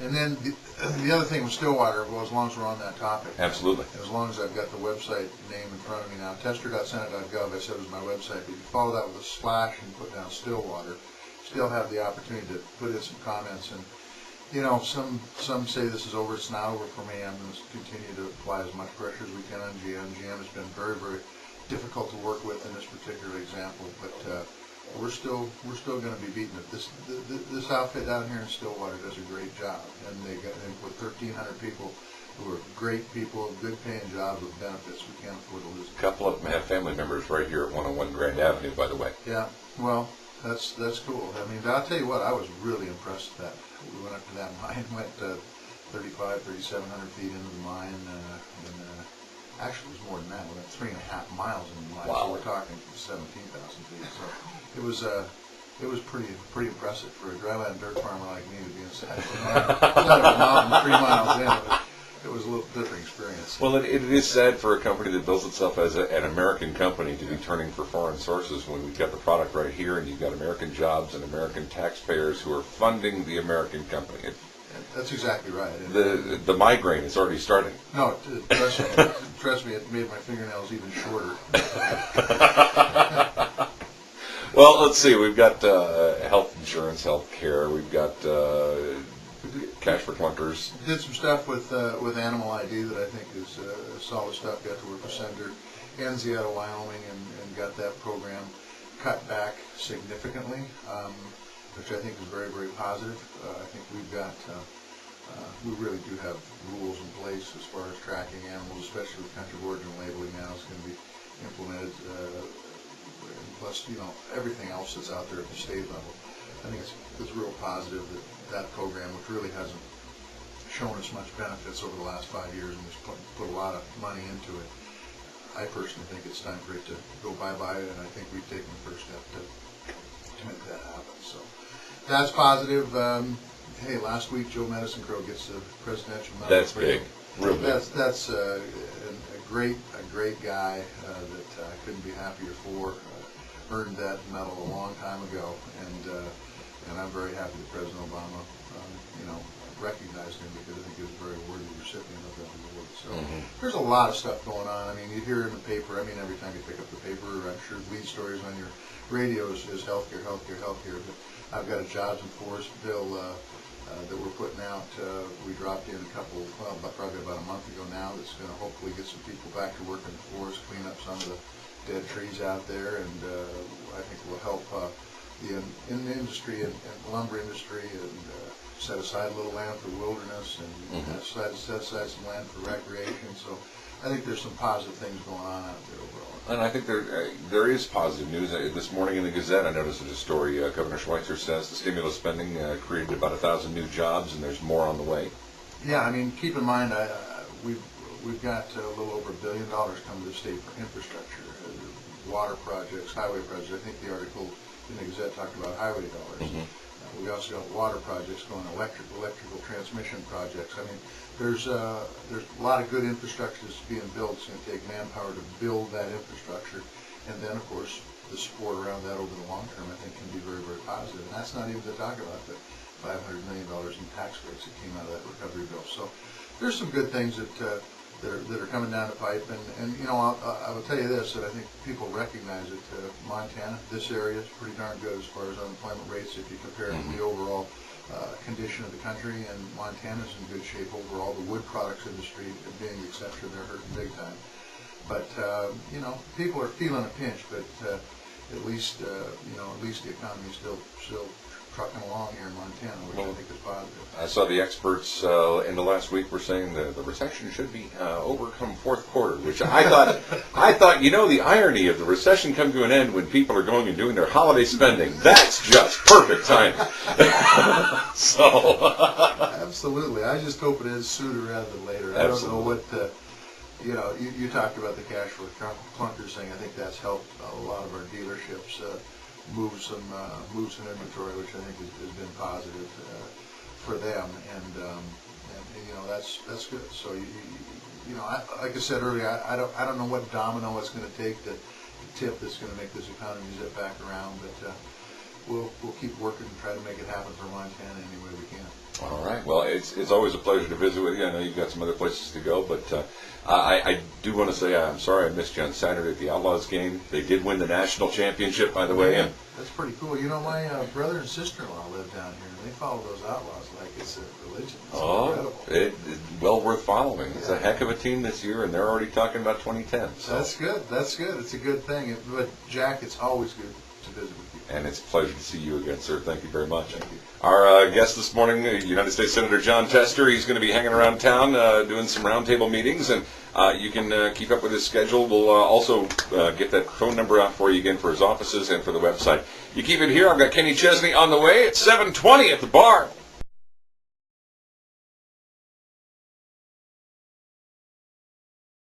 And then the other thing with Stillwater, well, as long as we're on that topic. Absolutely. As long as I've got the website name in front of me now, tester.senate.gov, I said it was my website, but you follow that with a slash and put down Stillwater, still have the opportunity to put in some comments. And, you know, some say this is over. It's not over for me. I'm going to continue to apply as much pressure as we can on GM. GM has been very, very difficult to work with in this particular example, but we're still going to be beating it. This outfit down here in Stillwater does a great job, and they put 1,300 people who are great people, good paying jobs with benefits. We can't afford to lose them. A couple of them have family members right here at 101 Grand Avenue, by the way. Yeah, well, that's cool. I mean, I'll tell you what, I was really impressed with that. We went up to that mine, went 3,700 feet into the mine, and actually it was more than that. We went 3.5 miles into the mine, wow. So we're talking 17,000 feet. So it was pretty impressive for a dryland dirt farmer like me to be inside the mountain 3 miles in. It was a little different experience. Well, it is sad for a company that bills itself as an American company to be turning for foreign sources when we've got the product right here and you've got American jobs and American taxpayers who are funding the American company. That's exactly right. The migraine is already starting. No, trust me, it made my fingernails even shorter. Well, let's see. We've got health insurance, health care. We've got cash for clunkers. Did some stuff with Animal ID that I think is solid stuff. Got to work with Senator Enzi out of Wyoming and got that program cut back significantly, which I think is very, very positive. I think we've got, we really do have rules in place as far as tracking animals, especially with country of origin labeling now is going to be implemented. Plus, you know, everything else that's out there at the state level. I think it's real positive that program, which really hasn't shown us much benefits over the last 5 years, and we've put a lot of money into it. I personally think it's time for it to go bye-bye, and I think we've taken the first step to make that happen. So that's positive. Hey, last week Joe Medicine Crow gets the presidential medal. That's big, real big. That's a great guy that I couldn't be happier for. Earned that medal a long time ago, and I'm very happy that President Obama, recognized him because I think he was a very worthy recipient of that award. So there's a lot of stuff going on. I mean, you hear in the paper. I mean, every time you pick up the paper, I'm sure lead stories on your radios is healthcare. But I've got a jobs and force bill that we're putting out. We dropped in probably about a month ago now. That's going to hopefully get some people back to work in the forest, clean up some of the dead trees out there, and I think it will help in the industry and lumber industry, and set aside a little land for wilderness, and set aside some land for recreation. So I think there's some positive things going on out there overall. And I think there is positive news. This morning in the Gazette, I noticed a story. Governor Schweitzer says the stimulus spending created about 1,000 new jobs, and there's more on the way. Yeah, I mean, keep in mind, we've got a little over $1 billion coming to the state for infrastructure, water projects, highway projects. I think the article in the Gazette talked about highway dollars. We also got water projects going, electrical transmission projects. I mean, there's a lot of good infrastructure that's being built. It's going to take manpower to build that infrastructure, and then of course the support around that over the long term I think can be very, very positive. And that's not even to talk about the $500 million in tax rates that came out of that recovery bill. So there's some good things that are coming down the pipe, and you know, I will tell you this, that I think people recognize it. Montana, this area is pretty darn good as far as unemployment rates if you compare it to the overall condition of the country, and Montana's in good shape overall. The wood products industry being the exception, they're hurting big time. But you know, people are feeling a pinch, but at least the economy's still trucking along here in Montana, which I think is positive. I saw the experts in the last week were saying the recession should be over come fourth quarter, which I thought, you know, the irony of the recession come to an end when people are going and doing their holiday spending. That's just perfect timing. So absolutely, I just hope it is sooner rather than later. I don't know what you talked about the cash for clunkers thing. I think that's helped a lot of our dealerships move some inventory, which I think has been positive for them, and you know, that's good. So like I said earlier, I don't know what domino it's going to take to tip that's going to make this economy zip back around, but we'll keep working and try to make it happen for Montana any way we can. All right. Well, it's always a pleasure to visit with you. I know you've got some other places to go, but I do want to say I'm sorry I missed you on Saturday at the Outlaws game. They did win the national championship, by the way. And that's pretty cool. You know, my brother and sister-in-law live down here, and they follow those Outlaws like it's a religion. It's incredible. It's well worth following. It's a heck of a team this year, and they're already talking about 2010. So. That's good. That's good. It's a good thing. But, Jack, it's always good to visit with you. And it's a pleasure to see you again, sir. Thank you very much. Thank you. Our guest this morning, United States Senator Jon Tester. He's going to be hanging around town doing some roundtable meetings, and you can keep up with his schedule. We'll also get that phone number out for you again for his offices and for the website. You keep it here. I've got Kenny Chesney on the way at 7:20 at the bar.